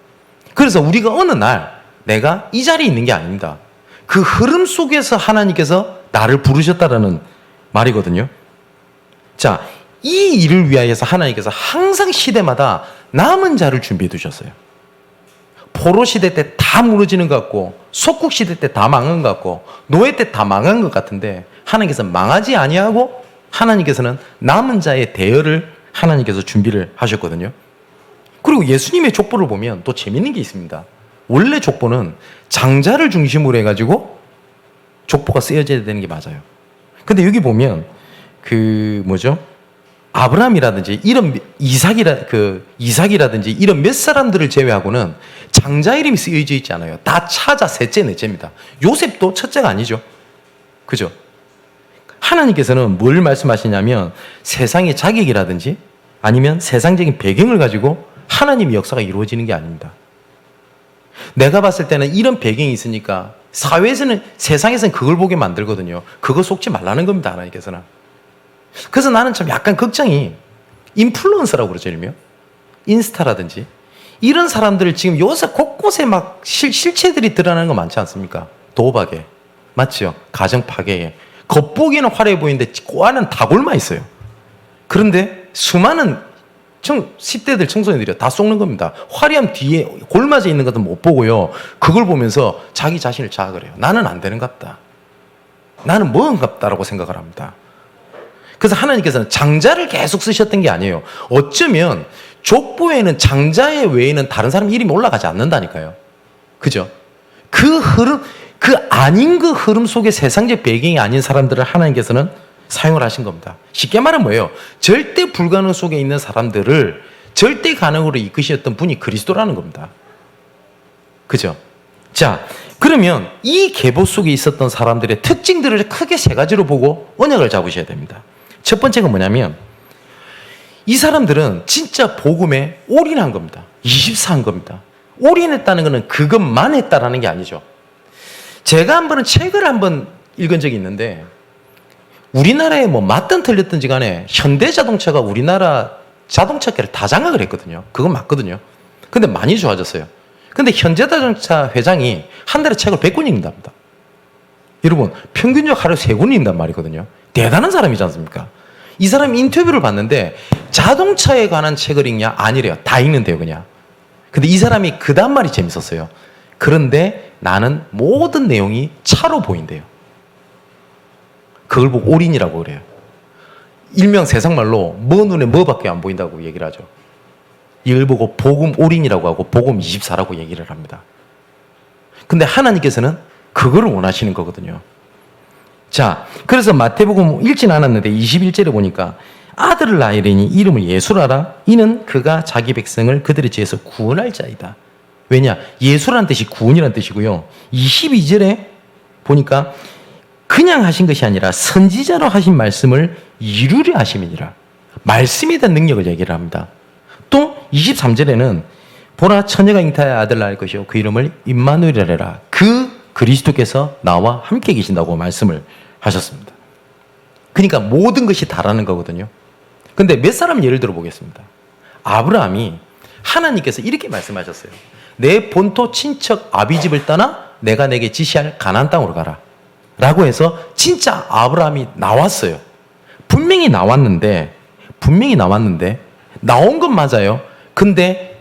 그래서 우리가 어느 날 내가 이 자리에 있는 게 아닙니다. 그 흐름 속에서 하나님께서 나를 부르셨다라는 말이거든요. 자, 이 일을 위하여서 하나님께서 항상 시대마다 남은 자를 준비해 두셨어요. 포로 시대 때 다 무너지는 것 같고, 속국 시대 때 다 망한 것 같고, 노예 때 다 망한 것 같은데 하나님께서 망하지 아니하고 하나님께서는 남은 자의 대열을 하나님께서 준비를 하셨거든요. 그리고 예수님의 족보를 보면 또 재밌는 게 있습니다. 원래 족보는 장자를 중심으로 해가지고 족보가 쓰여져야 되는 게 맞아요. 근데 여기 보면 아브라함이라든지 이런 이삭이라든지 이런 몇 사람들을 제외하고는 장자 이름이 쓰여져 있지 않아요. 다 차자, 셋째, 넷째입니다. 요셉도 첫째가 아니죠. 그죠? 하나님께서는 뭘 말씀하시냐면 세상의 자격이라든지 아니면 세상적인 배경을 가지고 하나님의 역사가 이루어지는 게 아닙니다. 내가 봤을 때는 이런 배경이 있으니까 사회에서는, 세상에서는 그걸 보게 만들거든요. 그거 속지 말라는 겁니다, 하나님께서는. 그래서 나는 참 약간 걱정이, 인플루언서라고 그러죠, 일명. 인스타라든지 이런 사람들 지금 요새 곳곳에 막 실체들이 드러나는 거 많지 않습니까? 도박에, 맞죠? 가정 파괴에. 겉보기에는 화려해 보이는데 그 안에는 다 골마 있어요. 그런데 수많은 10대들 청소년들이 다 속는 겁니다. 화려함 뒤에 골맞아 있는 것도 못 보고요. 그걸 보면서 자기 자신을 자학을 해요. 나는 안 되는갑다. 나는 뭐한갑다라고 생각을 합니다. 그래서 하나님께서는 장자를 계속 쓰셨던 게 아니에요. 어쩌면 족보에는 장자의 외에는 다른 사람 이름이 올라가지 않는다니까요. 그죠? 그 흐름, 그 흐름 속에 세상적 배경이 아닌 사람들을 하나님께서는 사용을 하신 겁니다. 쉽게 말하면 뭐예요? 절대 불가능 속에 있는 사람들을 절대 가능으로 이끄셨던 분이 그리스도라는 겁니다. 그죠? 자, 그러면 이 계보 속에 있었던 사람들의 특징들을 크게 세 가지로 보고 언약을 잡으셔야 됩니다. 첫 번째가 뭐냐면 이 사람들은 진짜 복음에 올인한 겁니다. 24한 겁니다. 올인했다는 것은 그것만 했다라는 게 아니죠. 제가 책을 읽은 적이 있는데 우리나라에 맞든 틀렸든지 간에 현대자동차가 우리나라 자동차계를 다 장악을 했거든요. 그건 맞거든요. 근데 많이 좋아졌어요. 근데 현대자동차 회장이 한 달에 책을 100권 읽는답니다. 여러분, 평균적 하루 3권 읽는단 말이거든요. 대단한 사람이지 않습니까? 이 사람 인터뷰를 봤는데 자동차에 관한 책을 읽냐? 아니래요. 다 읽는데요, 그냥. 근데 이 사람이 그 다음 말이 재밌었어요. 그런데 나는 모든 내용이 차로 보인대요. 그걸 보고 올인이라고 그래요. 일명 세상말로 눈에 뭐밖에 안 보인다고 얘기를 하죠. 이걸 보고 복음 올인이라고 하고 복음 24라고 얘기를 합니다. 근데 하나님께서는 그거를 원하시는 거거든요. 자, 그래서 마태복음 읽진 않았는데 21절에 보니까 아들을 낳으리니 이름을 예수라라. 이는 그가 자기 백성을 그들의 죄에서 구원할 자이다. 왜냐? 예수라는 뜻이 구원이라는 뜻이고요. 22절에 보니까 그냥 하신 것이 아니라 선지자로 하신 말씀을 이루려 하심이니라. 말씀에 대한 능력을 얘기를 합니다. 또 23절에는 보라 처녀가 잉타하여 아들 낳을 것이요 그 이름을 임마누엘이라 해라. 그 그리스도께서 나와 함께 계신다고 말씀을 하셨습니다. 그러니까 모든 것이 다라는 거거든요. 근데 몇 사람 예를 들어 보겠습니다. 아브라함이 하나님께서 이렇게 말씀하셨어요. 내 본토 친척 아비집을 떠나 내가 내게 지시할 가나안 땅으로 가라. 라고 해서 진짜 아브라함이 나왔어요. 분명히 나왔는데 나온 건 맞아요. 근데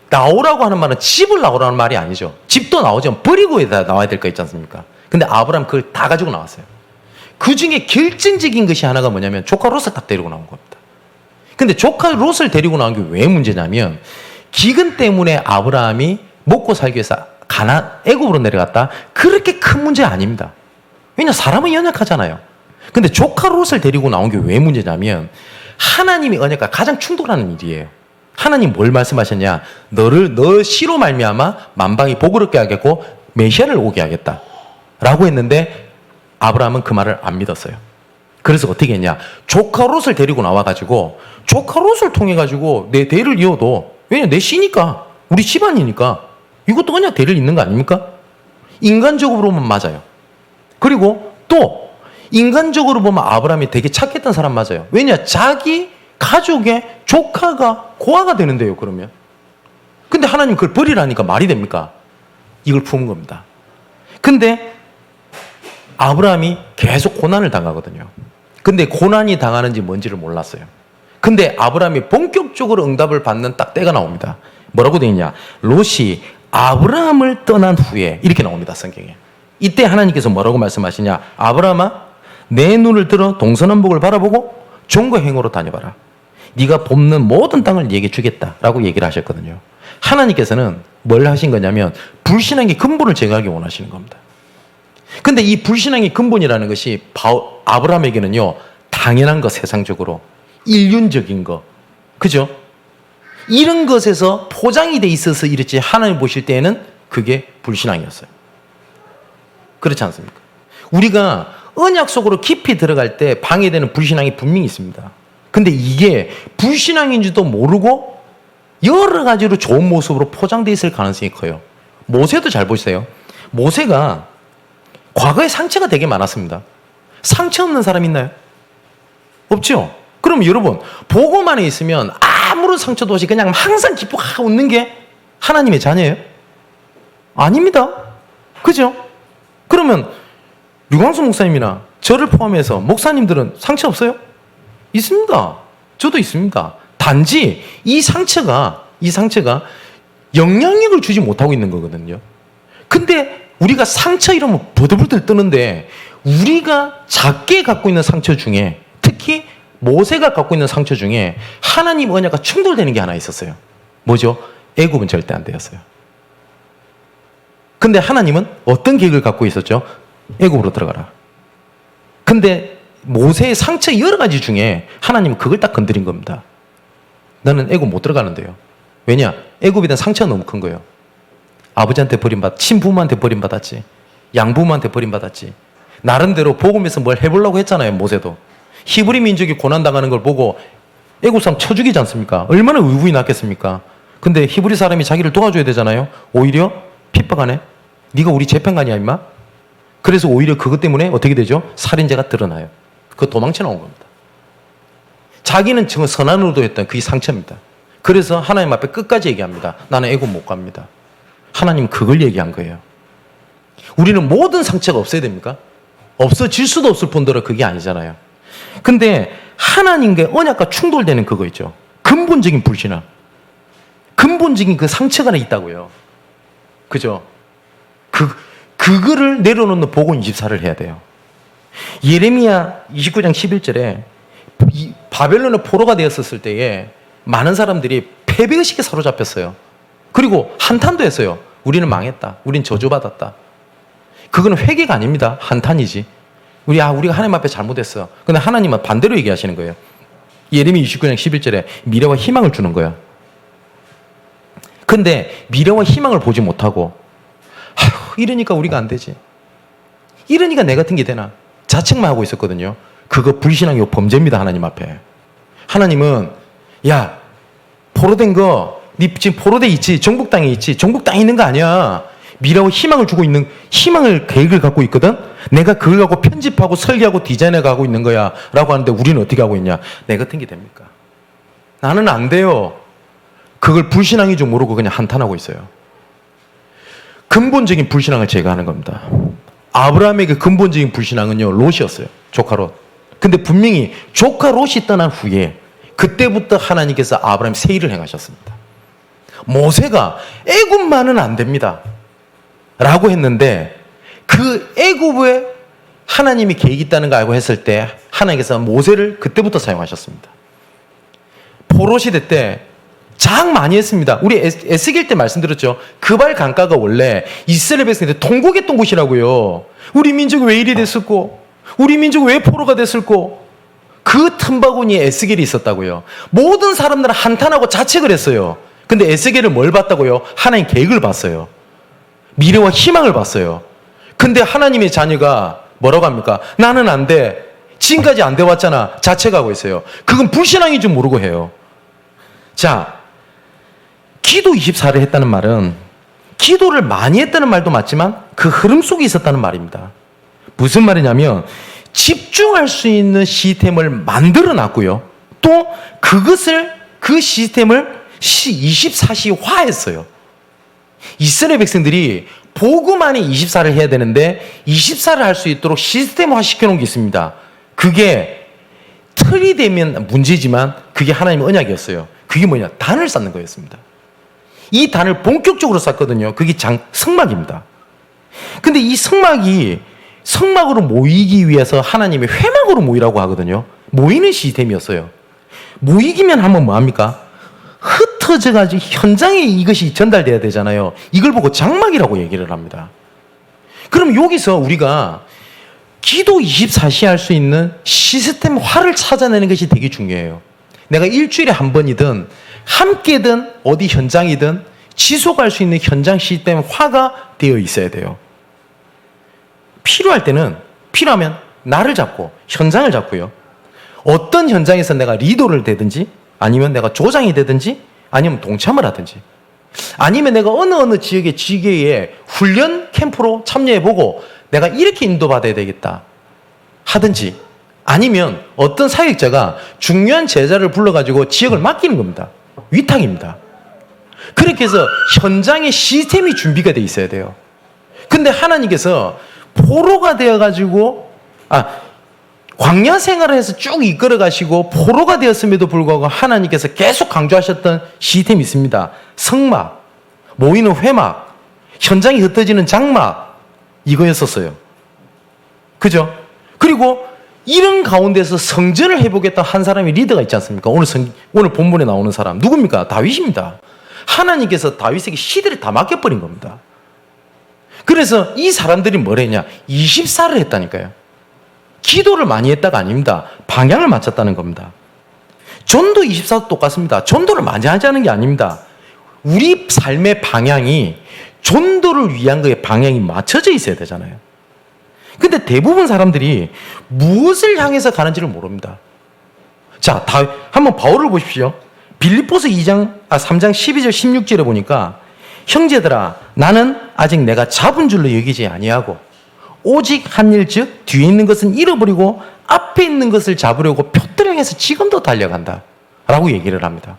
나오라고 하는 말은 집을 나오라는 말이 아니죠. 집도 나오지만 버리고 나와야 될 거 있지 않습니까? 근데 아브라함 그걸 다 가지고 나왔어요. 그 중에 결정적인 것이 하나가 뭐냐면 조카 롯을 딱 데리고 나온 겁니다. 근데 조카 롯을 데리고 나온 게 왜 문제냐면 기근 때문에 아브라함이 먹고 살기 위해서 애굽으로 내려갔다. 그렇게 큰 문제 아닙니다. 왜냐 사람은 연약하잖아요. 근데 조카 롯을 데리고 나온 게 왜 문제냐면 하나님의 언약과 가장 충돌하는 일이에요. 하나님 뭘 말씀하셨냐? 너 씨로 말미암아 만방이 복을 얻게 하겠고 메시아를 오게 하겠다 라고 했는데 아브라함은 그 말을 안 믿었어요. 그래서 어떻게 했냐? 조카 롯을 데리고 나와가지고 조카 롯을 통해가지고 내 대를 이어도, 왜냐 내 씨니까, 우리 집안이니까 이것도 언약 대를 잇는 거 아닙니까? 인간적으로 보면 맞아요. 그리고 또 인간적으로 보면 아브라함이 되게 착했던 사람 맞아요. 왜냐? 자기 가족의 조카가 고아가 되는데요, 그러면. 근데 하나님 그걸 버리라니까 말이 됩니까? 이걸 품은 겁니다. 근데 아브라함이 계속 고난을 당하거든요. 근데 고난이 당하는지 뭔지를 몰랐어요. 근데 아브라함이 본격적으로 응답을 받는 딱 때가 나옵니다. 뭐라고 되어 있냐? 롯이 아브라함을 떠난 후에 이렇게 나옵니다, 성경에. 이때 하나님께서 뭐라고 말씀하시냐? 아브라함아, 내 눈을 들어 동서남북을 바라보고 종과 행으로 다녀봐라. 네가 볶는 모든 땅을 네게 주겠다라고 얘기를 하셨거든요. 하나님께서는 뭘 하신 거냐면 불신앙의 근본을 제거하기 원하시는 겁니다. 근데 이 불신앙의 근본이라는 것이 아브라함에게는요, 당연한 거, 세상적으로 인륜적인 거, 그죠? 이런 것에서 포장이 돼 있어서 이랬지, 하나님 보실 때에는 그게 불신앙이었어요. 그렇지 않습니까? 우리가 언약 속으로 깊이 들어갈 때 방해되는 불신앙이 분명히 있습니다. 근데 이게 불신앙인지도 모르고 여러 가지로 좋은 모습으로 포장되어 있을 가능성이 커요. 모세도 잘 보세요. 모세가 과거에 상처가 되게 많았습니다. 상처 없는 사람 있나요? 없죠? 그럼 여러분, 보고만 있으면 아무런 상처도 없이 그냥 항상 기쁘게 웃는 게 하나님의 자녀예요? 아닙니다. 그죠? 그러면 류광수 목사님이나 저를 포함해서 목사님들은 상처 없어요? 있습니다. 저도 있습니다. 단지 이 상처가 영향력을 주지 못하고 있는 거거든요. 근데 우리가 상처 이러면 부들부들 뜨는데, 우리가 작게 갖고 있는 상처 중에, 특히 모세가 갖고 있는 상처 중에 하나님 언약과 충돌되는 게 하나 있었어요. 뭐죠? 애굽은 절대 안 되었어요. 근데 하나님은 어떤 계획을 갖고 있었죠? 애굽으로 들어가라. 근데 모세의 상처 여러 가지 중에 하나님은 그걸 딱 건드린 겁니다. 나는 애굽 못 들어가는데요. 왜냐? 애굽에 대한 상처가 너무 큰 거예요. 아버지한테 버림받, 친부모한테 버림받았지, 양부모한테 버림받았지. 나름대로 복음에서 뭘 해보려고 했잖아요, 모세도. 히브리 민족이 고난당하는 걸 보고 애굽 사람 쳐 죽이지 않습니까? 얼마나 의구이 났겠습니까? 근데 히브리 사람이 자기를 도와줘야 되잖아요. 오히려 핍박하네. 네가 우리 재판관이야 임마? 그래서 오히려 그것 때문에 어떻게 되죠? 살인죄가 드러나요. 그거 도망쳐 나온 겁니다. 자기는 정말 선한 의도였던 그게 상처입니다. 그래서 하나님 앞에 끝까지 얘기합니다. 나는 애굽 못 갑니다. 하나님 그걸 얘기한 거예요. 우리는 모든 상처가 없어야 됩니까? 없어질 수도 없을 뿐더러 그게 아니잖아요. 근데 하나님과 언약과 충돌되는 그거 있죠. 근본적인 불신앙. 근본적인 그 상처가 있다고요. 그죠? 그거를 내려놓는 복음 24를 해야 돼요. 예레미야 29장 11절에 바벨론의 포로가 되었을 때에 많은 사람들이 패배의식에 사로잡혔어요. 그리고 한탄도 했어요. 우리는 망했다. 우린 저주받았다. 그거는 회개가 아닙니다. 한탄이지. 우리가 하나님 앞에 잘못했어. 근데 하나님은 반대로 얘기하시는 거예요. 예레미야 29장 11절에 미래와 희망을 주는 거예요. 근데 미래와 희망을 보지 못하고 이러니까 우리가 안 되지, 이러니까 내 같은 게 되나, 자책만 하고 있었거든요. 그거 불신앙이고 범죄입니다. 하나님 앞에. 하나님은 야, 포로된 거, 네 지금 포로돼 있지, 정복 땅에 있지, 정복 땅에 있는 거 아니야. 미래와 희망을 주고 있는, 희망을 계획을 갖고 있거든. 내가 그걸 갖고 편집하고 설계하고 디자인해 가고 있는 거야 라고 하는데 우리는 어떻게 하고 있냐. 내 같은 게 됩니까? 나는 안 돼요. 그걸 불신앙인 줄 모르고 그냥 한탄하고 있어요. 근본적인 불신앙을 제거하는 겁니다. 아브라함에게 근본적인 불신앙은요, 롯이었어요. 조카 롯. 근데 분명히 조카 롯이 떠난 후에 그때부터 하나님께서 아브라함 새 일을 행하셨습니다. 모세가 애굽만은 안 됩니다 라고 했는데, 그 애굽에 하나님이 계획이 있다는 거 알고 했을 때 하나님께서 모세를 그때부터 사용하셨습니다. 포로시대 때 장 많이 했습니다. 우리 에스겔 때 말씀드렸죠. 그발 강가가 원래 이스라엘 백성들 통곡했던 곳이라고요. 우리 민족이 왜 이리 됐을꼬? 우리 민족이 왜 포로가 됐을꼬? 그 틈바구니에 에스겔이 있었다고요. 모든 사람들은 한탄하고 자책을 했어요. 근데 에스겔은 뭘 봤다고요? 하나님 계획을 봤어요. 미래와 희망을 봤어요. 근데 하나님의 자녀가 뭐라고 합니까? 나는 안 돼. 지금까지 안 돼 왔잖아. 자책하고 있어요. 그건 불신앙인 줄 모르고 해요. 자, 기도 24를 했다는 말은 기도를 많이 했다는 말도 맞지만 그 흐름 속에 있었다는 말입니다. 무슨 말이냐면 집중할 수 있는 시스템을 만들어 놨고요. 또 그 시스템을 24시화 했어요. 이스라엘 백성들이 복음 안에 24를 해야 되는데 24를 할 수 있도록 시스템화 시켜놓은 게 있습니다. 그게 틀이 되면 문제지만 그게 하나님의 언약이었어요. 그게 뭐냐? 단을 쌓는 거였습니다. 이 단을 본격적으로 쌓거든요. 그게 성막입니다. 근데 이 성막으로 모이기 위해서 하나님의 회막으로 모이라고 하거든요. 모이는 시스템이었어요. 모이기면 하면 뭐합니까? 흩어져가지고 현장에 이것이 전달돼야 되잖아요. 이걸 보고 장막이라고 얘기를 합니다. 그럼 여기서 우리가 기도 24시 할 수 있는 시스템화를 찾아내는 것이 되게 중요해요. 내가 일주일에 한 번이든 함께든 어디 현장이든 지속할 수 있는 현장 시스템화가 되어 있어야 돼요. 필요하면 나를 잡고 현장을 잡고요. 어떤 현장에서 내가 리더를 되든지 아니면 내가 조장이 되든지 아니면 동참을 하든지 아니면 내가 어느 지역의 지계에 훈련 캠프로 참여해보고 내가 이렇게 인도받아야 되겠다 하든지 아니면 어떤 사역자가 중요한 제자를 불러가지고 지역을 맡기는 겁니다. 위탁입니다. 그렇게 해서 현장의 시스템이 준비가 돼 있어야 돼요. 근데 하나님께서 포로가 되어가지고 광야 생활을 해서 쭉 이끌어 가시고 포로가 되었음에도 불구하고 하나님께서 계속 강조하셨던 시스템이 있습니다. 성막, 모이는 회막, 현장이 흩어지는 장막 이거였었어요. 그죠? 그리고 이런 가운데서 성전을 해보겠다 한 사람이 리더가 있지 않습니까? 오늘 본문에 나오는 사람 누굽니까? 다윗입니다. 하나님께서 다윗에게 시대를 다 맡겨버린 겁니다. 그래서 이 사람들이 뭘 했냐? 24를 했다니까요. 기도를 많이 했다가 아닙니다. 방향을 맞췄다는 겁니다. 전도 24도 똑같습니다. 전도를 많이 하자는 게 아닙니다. 우리 삶의 방향이 전도를 위한 거에 방향이 맞춰져 있어야 되잖아요. 근데 대부분 사람들이 무엇을 향해서 가는지를 모릅니다. 자, 한번 바울을 보십시오. 빌립보서 3장 12절 16절에 보니까 형제들아 나는 아직 내가 잡은 줄로 여기지 아니하고 오직 한 일 즉 뒤에 있는 것은 잃어버리고 앞에 있는 것을 잡으려고 표대를 향해서 지금도 달려간다 라고 얘기를 합니다.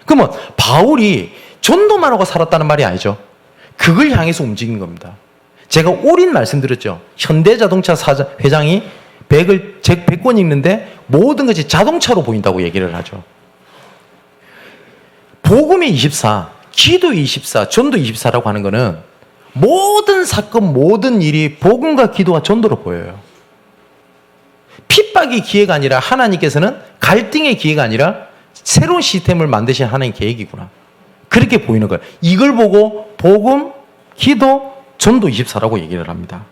그러면 바울이 전도만 하고 살았다는 말이 아니죠. 그걸 향해서 움직인 겁니다. 제가 올인 말씀드렸죠. 현대자동차 회장이 100권 읽는데 모든 것이 자동차로 보인다고 얘기를 하죠. 복음의 24, 기도의 24, 전도 24라고 하는 거는 모든 사건, 모든 일이 복음과 기도와 전도로 보여요. 핍박의 기회가 아니라 하나님께서는 갈등의 기회가 아니라 새로운 시스템을 만드신 하나님의 계획이구나. 그렇게 보이는 거예요. 이걸 보고 복음, 기도, 전도 24라고 얘기를 합니다.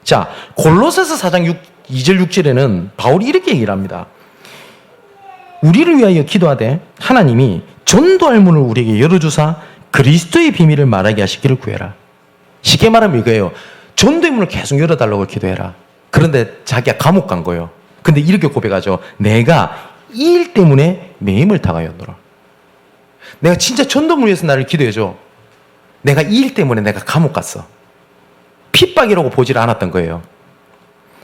자, 골로새서 4장 2절 6절에는 바울이 이렇게 얘기를 합니다. 우리를 위하여 기도하되 하나님이 전도할 문을 우리에게 열어주사 그리스도의 비밀을 말하게 하시기를 구해라. 쉽게 말하면 이거예요. 전도의 문을 계속 열어달라고 기도해라. 그런데 자기가 감옥 간 거예요. 근데 이렇게 고백하죠. 내가 이 일 때문에 매임을 당하였노라. 내가 진짜 전도문을 위해서 나를 기도해줘. 내가 이 일 때문에 내가 감옥 갔어. 핍박이라고 보질 않았던 거예요.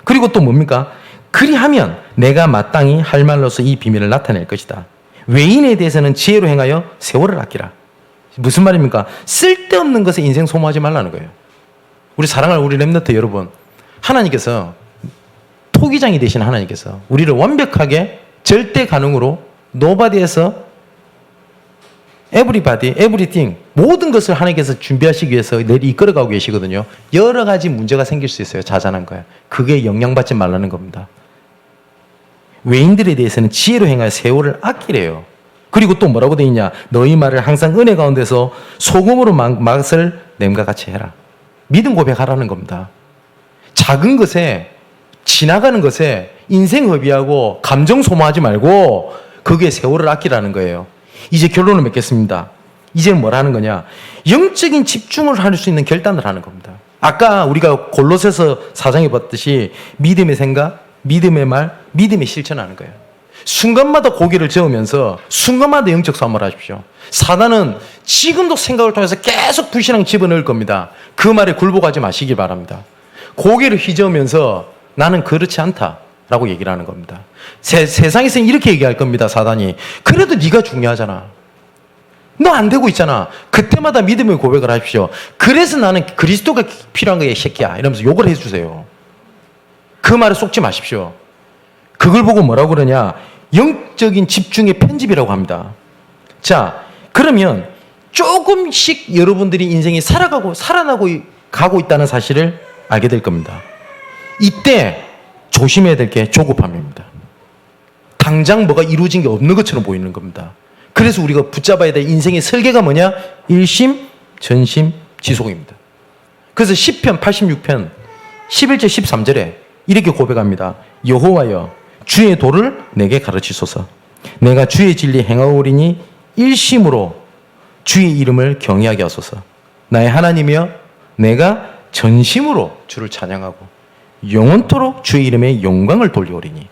그리고 또 뭡니까? 그리하면 내가 마땅히 할 말로서 이 비밀을 나타낼 것이다. 외인에 대해서는 지혜로 행하여 세월을 아끼라. 무슨 말입니까? 쓸데없는 것에 인생 소모하지 말라는 거예요. 우리 사랑하는 우리 렘넌트 여러분, 하나님께서 토기장이 되신 하나님께서 우리를 완벽하게 절대 가능으로 노바디에서 에브리바디, 에브리띵 모든 것을 하나님께서 준비하시기 위해서 내리 이끌어가고 계시거든요. 여러 가지 문제가 생길 수 있어요. 자잘한 거예요. 그게 영향받지 말라는 겁니다. 외인들에 대해서는 지혜로 행하여 세월을 아끼래요. 그리고 또 뭐라고 되어 있냐? 너희 말을 항상 은혜 가운데서 소금으로 맛을 냄과 같이 해라. 믿음 고백하라는 겁니다. 작은 것에 지나가는 것에 인생 허비하고 감정 소모하지 말고 그게 세월을 아끼라는 거예요. 이제 결론을 맺겠습니다. 이제는 뭘 하는 거냐? 영적인 집중을 할 수 있는 결단을 하는 겁니다. 아까 우리가 골로새서 4장에 봤듯이 믿음의 생각, 믿음의 말, 믿음의 실천하는 거예요. 순간마다 고개를 저으면서 순간마다 영적 싸움을 하십시오. 사단은 지금도 생각을 통해서 계속 불신앙 집어넣을 겁니다. 그 말에 굴복하지 마시기 바랍니다. 고개를 휘저으면서 나는 그렇지 않다라고 얘기를 하는 겁니다. 세상에서는 이렇게 얘기할 겁니다. 사단이. 그래도 네가 중요하잖아. 너 안 되고 있잖아. 그때마다 믿음의 고백을 하십시오. 그래서 나는 그리스도가 필요한 거야, 이 새끼야. 이러면서 욕을 해주세요. 그 말에 속지 마십시오. 그걸 보고 뭐라고 그러냐? 영적인 집중의 편집이라고 합니다. 자, 그러면 조금씩 여러분들이 인생이 살아나고 가고 있다는 사실을 알게 될 겁니다. 이때 조심해야 될 게 조급함입니다. 당장 뭐가 이루어진 게 없는 것처럼 보이는 겁니다. 그래서 우리가 붙잡아야 될 인생의 설계가 뭐냐? 일심, 전심, 지속입니다. 그래서 시편 86편 11절 13절에 이렇게 고백합니다. 여호와여 주의 도를 내게 가르치소서. 내가 주의 진리 행하오리니 일심으로 주의 이름을 경외하게 하소서. 나의 하나님이여 내가 전심으로 주를 찬양하고 영원토록 주의 이름에 영광을 돌리오리니.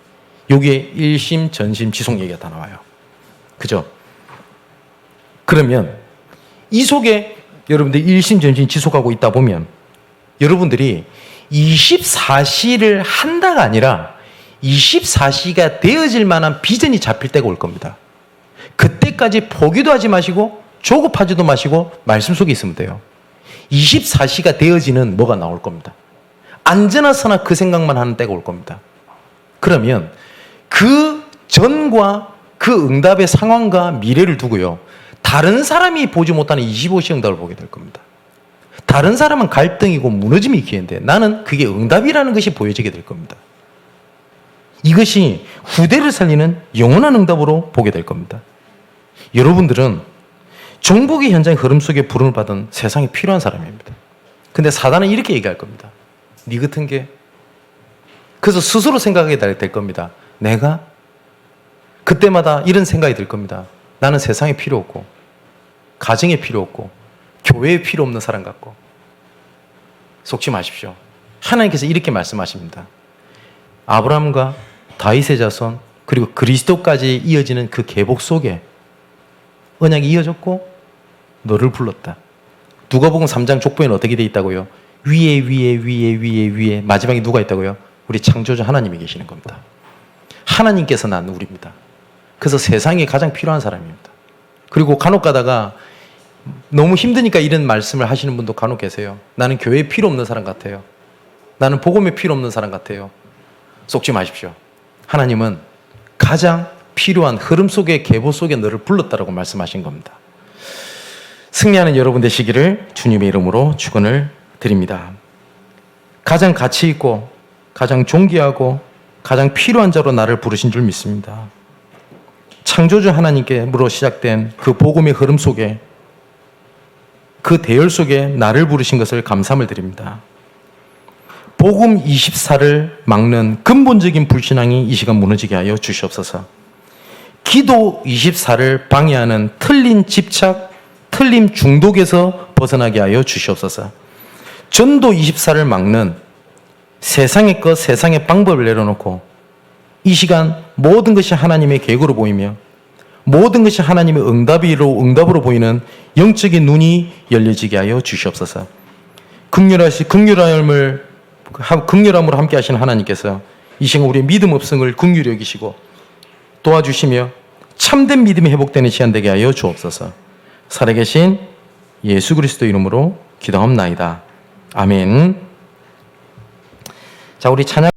여기에 일심, 전심, 지속 얘기가 다 나와요. 그죠? 그러면 이 속에 여러분들 일심, 전심, 지속하고 있다 보면 여러분들이 24시를 한다가 아니라 24시가 되어질 만한 비전이 잡힐 때가 올 겁니다. 그때까지 포기도 하지 마시고 조급하지도 마시고 말씀 속에 있으면 돼요. 24시가 되어지는 뭐가 나올 겁니다. 안전하서나 그 생각만 하는 때가 올 겁니다. 그러면 그 전과 그 응답의 상황과 미래를 두고요. 다른 사람이 보지 못하는 25시 응답을 보게 될 겁니다. 다른 사람은 갈등이고 무너짐이 기회인데 나는 그게 응답이라는 것이 보여지게 될 겁니다. 이것이 후대를 살리는 영원한 응답으로 보게 될 겁니다. 여러분들은 정복의 현장 흐름 속에 부름을 받은 세상에 필요한 사람입니다. 근데 사단은 이렇게 얘기할 겁니다. 네 같은 게. 그래서 스스로 생각하게 될 겁니다. 내가 그때마다 이런 생각이 들 겁니다. 나는 세상에 필요 없고 가정에 필요 없고 교회에 필요 없는 사람 같고. 속지 마십시오. 하나님께서 이렇게 말씀하십니다. 아브라함과 다윗의 자손 그리고 그리스도까지 이어지는 그 계복 속에 언약이 이어졌고 너를 불렀다. 누가복음 3장 족보에는 어떻게 돼 있다고요? 위에 마지막에 누가 있다고요? 우리 창조주 하나님이 계시는 겁니다. 하나님께서 낳은 우리입니다. 그래서 세상에 가장 필요한 사람입니다. 그리고 간혹 가다가 너무 힘드니까 이런 말씀을 하시는 분도 간혹 계세요. 나는 교회에 필요 없는 사람 같아요. 나는 복음에 필요 없는 사람 같아요. 속지 마십시오. 하나님은 가장 필요한 흐름 속에 계보 속에 너를 불렀다라고 말씀하신 겁니다. 승리하는 여러분 되시기를 주님의 이름으로 축원을 드립니다. 가장 가치 있고 가장 존귀하고 가장 필요한 자로 나를 부르신 줄 믿습니다. 창조주 하나님께로 시작된 그 복음의 흐름 속에 그 대열 속에 나를 부르신 것을 감사함을 드립니다. 복음 24를 막는 근본적인 불신앙이 이 시간 무너지게 하여 주시옵소서. 기도 24를 방해하는 틀린 집착, 틀린 중독에서 벗어나게 하여 주시옵소서. 전도 24를 막는 세상의 것, 세상의 방법을 내려놓고 이 시간 모든 것이 하나님의 계획으로 보이며 모든 것이 하나님의 응답으로 보이는 영적인 눈이 열려지게 하여 주시옵소서. 긍휼함으로 함께 하신 하나님께서 이 시간 우리의 믿음 없음을 긍휼히 여기시고 도와주시며 참된 믿음이 회복되는 시간 되게 하여 주옵소서. 살아계신 예수 그리스도 이름으로 기도합나이다. 아멘. 자, 우리 찬양